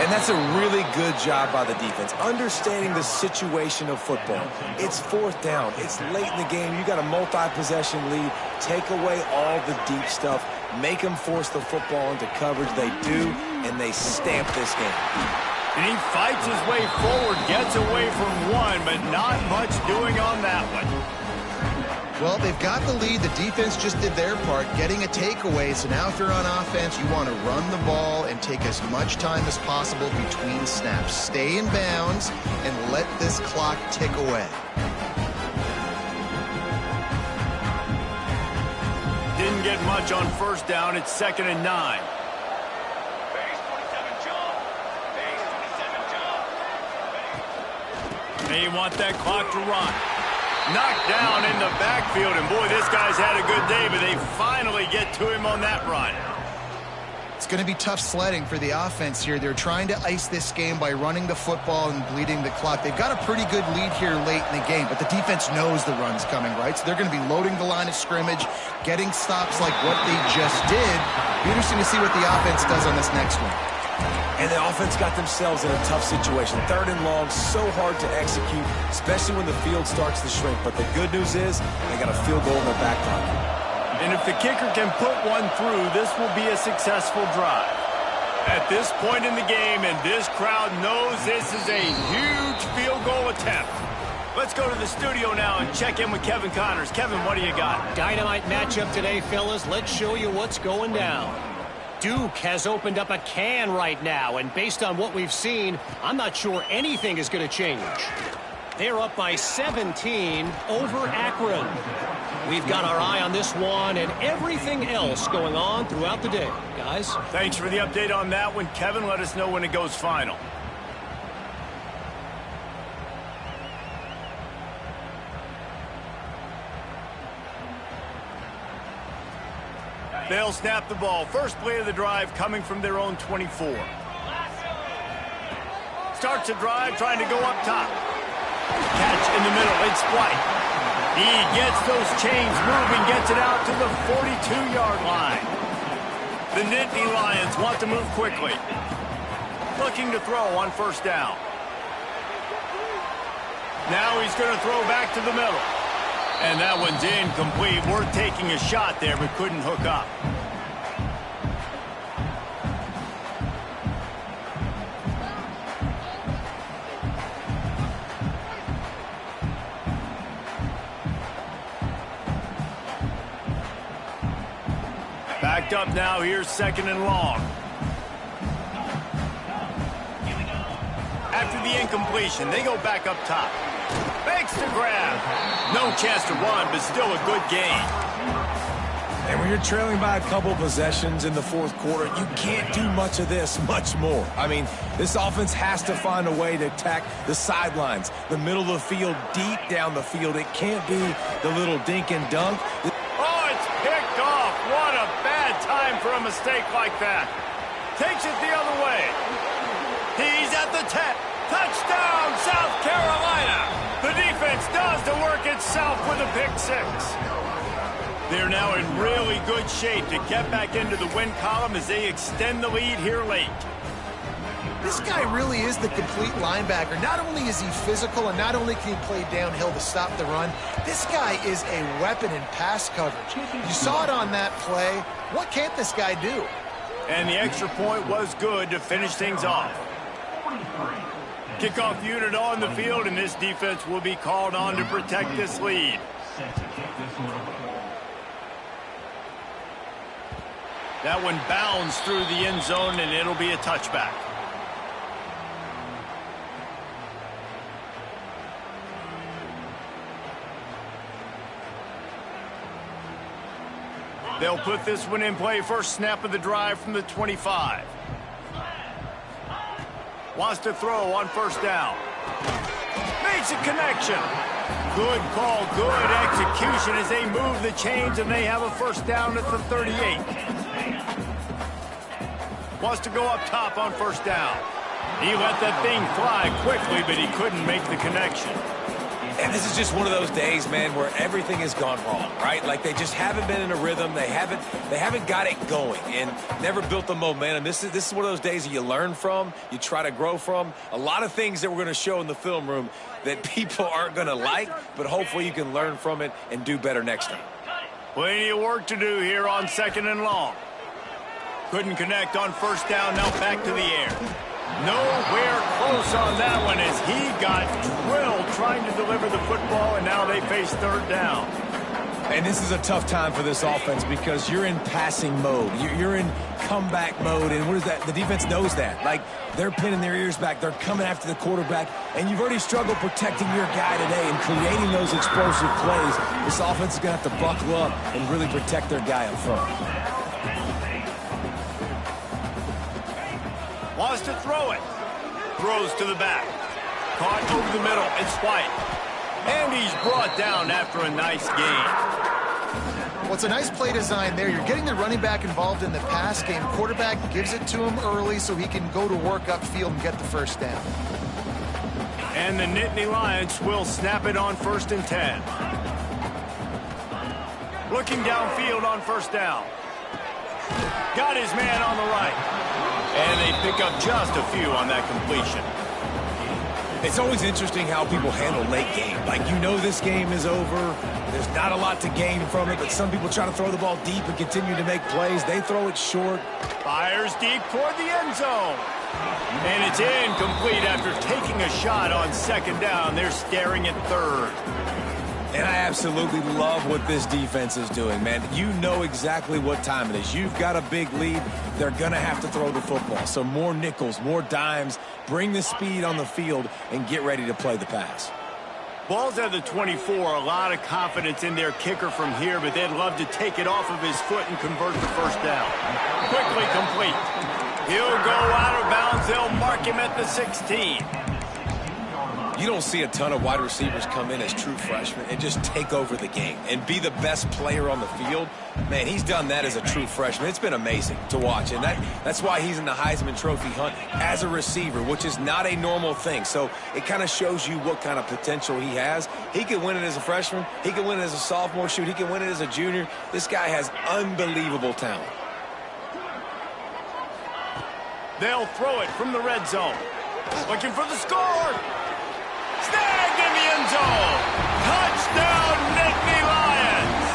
And that's a really good job by the defense, understanding the situation of football. It's fourth down. It's late in the game. You got a multi-possession lead. Take away all the deep stuff. Make them force the football into coverage. They do, and they stamp this game. And he fights his way forward, gets away from one, but not much doing on that one. Well, they've got the lead. The defense just did their part, getting a takeaway. So now if you're on offense, you want to run the ball and take as much time as possible between snaps. Stay in bounds and let this clock tick away. Didn't get much on first down. It's 2nd and 9. They want that clock to run. Knocked down in the backfield, and boy, this guy's had a good day, but they finally get to him on that run. It's going to be tough sledding for the offense here. They're trying to ice this game by running the football and bleeding the clock. They've got a pretty good lead here late in the game, but the defense knows the run's coming, right? So they're going to be loading the line of scrimmage, getting stops like what they just did. Be interesting to see what the offense does on this next one. And the offense got themselves in a tough situation. 3rd and long, so hard to execute, especially when the field starts to shrink. But the good news is they got a field goal in their back pocket. And if the kicker can put one through, this will be a successful drive. At this point in the game, and this crowd knows this is a huge field goal attempt. Let's go to the studio now and check in with Kevin Connors. Kevin, what do you got? Dynamite matchup today, fellas. Let's show you what's going down. Duke has opened up a can right now, and based on what we've seen, I'm not sure anything is going to change. They're up by 17 over Akron. We've got our eye on this one and everything else going on throughout the day. Guys? Thanks for the update on that one. Kevin, let us know when it goes final. They'll snap the ball. First play of the drive coming from their own 24. Starts the drive trying to go up top. Catch in the middle. It's White. He gets those chains moving, gets it out to the 42-yard line. The Nittany Lions want to move quickly. Looking to throw on first down. Now he's going to throw back to the middle. And that one's incomplete. Worth taking a shot there, but couldn't hook up. Backed up now. Here's 2nd and long. After the incompletion, they go back up top. Fakes to grab. No chance to run, but still a good gain. And when you're trailing by a couple possessions in the fourth quarter, you can't do much of this, much more. I mean, this offense has to find a way to attack the sidelines, the middle of the field, deep down the field. It can't be the little dink and dunk. Oh, it's picked off. What a bad time for a mistake like that. Takes it the other way. He's at the 10. Touchdown, South Carolina! The defense does the work itself with a pick six. They're now in really good shape to get back into the win column as they extend the lead here late. This guy really is the complete linebacker. Not only is he physical and not only can he play downhill to stop the run, this guy is a weapon in pass coverage. You saw it on that play. What can't this guy do? And the extra point was good to finish things off. Kickoff unit on the field, and this defense will be called on to protect this lead. That one bounds through the end zone, and it'll be a touchback. They'll put this one in play. First snap of the drive from the 25. Wants to throw on first down. Makes a connection. Good call, good execution as they move the chains, and they have a first down at the 38. Wants to go up top on first down. He let that thing fly quickly, but he couldn't make the connection. And this is just one of those days, man, where everything has gone wrong, right? Like they just haven't been in a rhythm. They haven't got it going and never built the momentum. This is one of those days that you learn from, you try to grow from. A lot of things that we're going to show in the film room that people aren't going to like, but hopefully you can learn from it and do better next time. Plenty of work to do here on 2nd and long. Couldn't connect on first down, now back to the air. Nowhere close on that one as he got drilled trying to deliver the football, and now they face third down. And this is a tough time for this offense because you're in passing mode. You're in comeback mode, and what is that? The defense knows that. Like, they're pinning their ears back. They're coming after the quarterback, and you've already struggled protecting your guy today and creating those explosive plays. This offense is going to have to buckle up and really protect their guy up front. Wants to throw it. Throws to the back. Caught over the middle. It's White. And he's brought down after a nice gain. Well, it's a nice play design there. You're getting the running back involved in the pass game. Quarterback gives it to him early so he can go to work upfield and get the first down. And the Nittany Lions will snap it on 1st and 10. Looking downfield on first down. Got his man on the right. And they pick up just a few on that completion. It's always interesting how people handle late game. Like, you know this game is over. There's not a lot to gain from it, but some people try to throw the ball deep and continue to make plays. They throw it short. Fires deep toward the end zone. And it's incomplete after taking a shot on 2nd down. They're staring at 3rd. And I absolutely love what this defense is doing, man. You know exactly what time it is. You've got a big lead. They're going to have to throw the football. So more nickels, more dimes, bring the speed on the field, and get ready to play the pass. Ball's at the 24. A lot of confidence in their kicker from here, but they'd love to take it off of his foot and convert the first down. Quickly complete. He'll go out of bounds. They'll mark him at the 16. You don't see a ton of wide receivers come in as true freshmen and just take over the game and be the best player on the field. Man, he's done that as a true freshman. It's been amazing to watch, and that's why he's in the Heisman Trophy hunt as a receiver, which is not a normal thing. So it kind of shows you what kind of potential he has. He can win it as a freshman. He can win it as a sophomore. Shoot, he can win it as a junior. This guy has unbelievable talent. They'll throw it from the red zone. Looking for the score. Snagged in the end zone. Touchdown, Nittany Lions.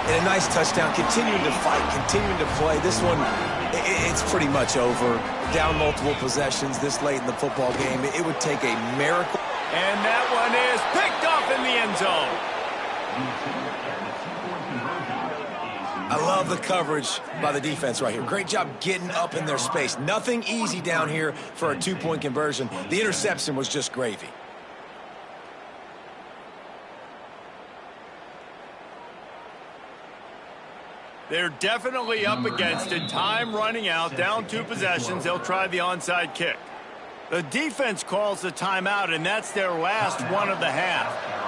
And a nice touchdown, continuing to fight, continuing to play. This one, it's pretty much over. Down multiple possessions this late in the football game. It would take a miracle. And that one is picked up in the end zone. I love the coverage by the defense right here. Great job getting up in their space. Nothing easy down here for a two-point conversion. The interception was just gravy. They're definitely up against it. Time running out, down 2 possessions. They'll try the onside kick. The defense calls the timeout, and that's their last one of the half.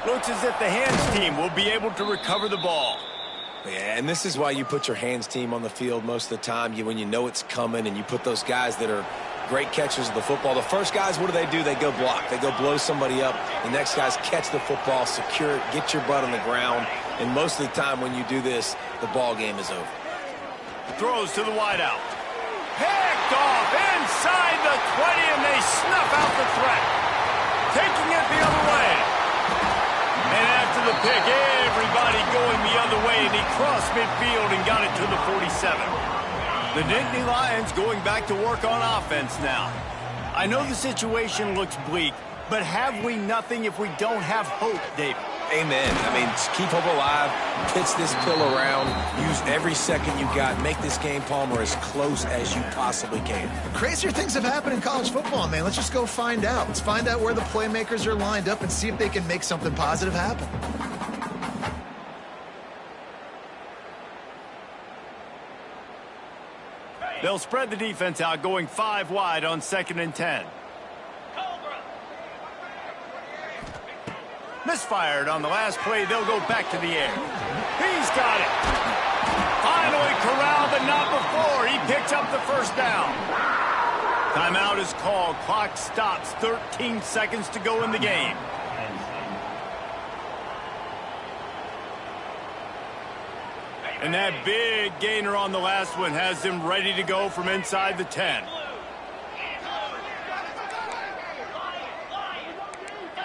Looks as if the hands team will be able to recover the ball. Yeah, and this is why you put your hands team on the field most of the time. When you know it's coming, and you put those guys that are great catchers of the football. The first guys, what do? They go block. They go blow somebody up. The next guys catch the football, secure it, get your butt on the ground. And most of the time when you do this, the ball game is over. Throws to the wideout. Picked off inside the 20, and they snuff out the threat. Taking it the other way. And after the pick, everybody going the other way, and he crossed midfield and got it to the 47. The Nittany Lions going back to work on offense now. I know the situation looks bleak, but have we nothing if we don't have hope, David? Amen. I mean, keep hope alive, pitch this pill around, use every second you got, make this game, Palmer, as close as you possibly can. Crazier things have happened in college football, man. Let's just go find out. Let's find out where the playmakers are lined up and see if they can make something positive happen. They'll spread the defense out, going 5 wide on 2nd and 10. Misfired on the last play. They'll go back to the air. He's got it. Finally corralled, but not before. He picks up the first down. Timeout is called. Clock stops. 13 seconds to go in the game. And that big gainer on the last one has him ready to go from inside the 10.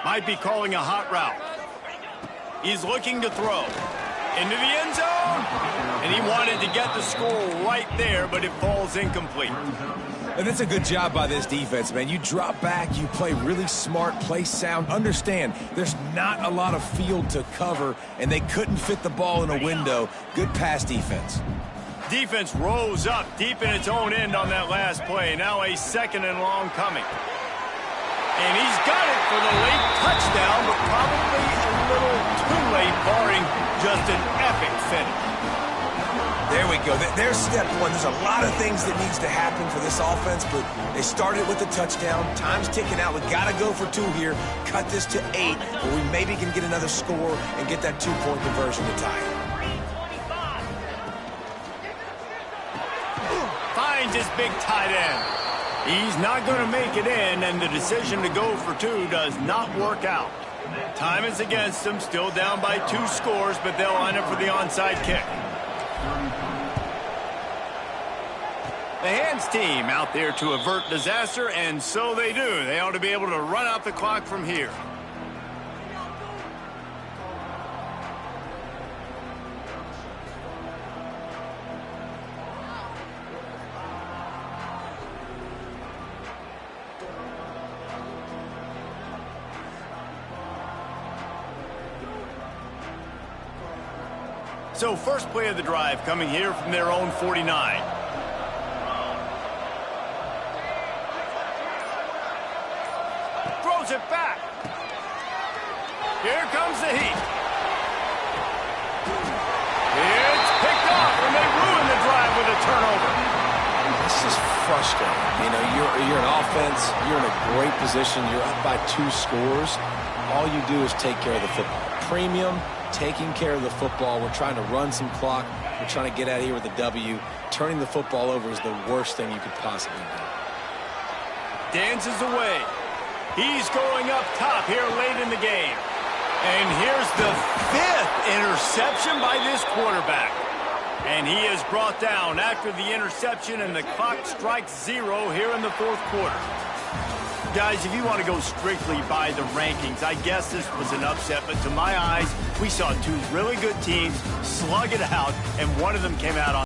Might be calling a hot route. He's looking to throw. Into the end zone. And he wanted to get the score right there, but it falls incomplete. And that's a good job by this defense, man. You drop back, you play really smart, play sound. Understand, there's not a lot of field to cover, and they couldn't fit the ball in a window. Good pass defense. Defense rose up deep in its own end on that last play. Now a 2nd and long coming. And he's got it for the late touchdown, but probably a little too late, barring just an epic finish. There we go. There's step one. There's a lot of things that needs to happen for this offense, but they started with the touchdown. Time's ticking out. We got to go for 2 here. Cut this to 8, where we maybe can get another score and get that 2-point conversion to tie it. Finds his big tight end. He's not going to make it in, and the decision to go for 2 does not work out. Time is against them, still down by 2 scores, but they'll line up for the onside kick. The hands team out there to avert disaster, and so they do. They ought to be able to run out the clock from here. So first play of the drive coming here from their own 49. Throws it back. Here comes the heat. It's picked off, and they ruin the drive with a turnover. This is frustrating. You know, you're an offense. You're in a great position. You're up by 2 scores. All you do is take care of the football. Premium, taking care of the football. We're trying to run some clock. We're trying to get out of here with a W. Turning the football over is the worst thing you could possibly do. Dances away. He's going up top here late in the game. And here's the 5th interception by this quarterback. And he is brought down after the interception, and the clock strikes 0 here in the 4th quarter. Guys, if you want to go strictly by the rankings, I guess this was an upset, but to my eyes, we saw 2 really good teams slug it out, and one of them came out on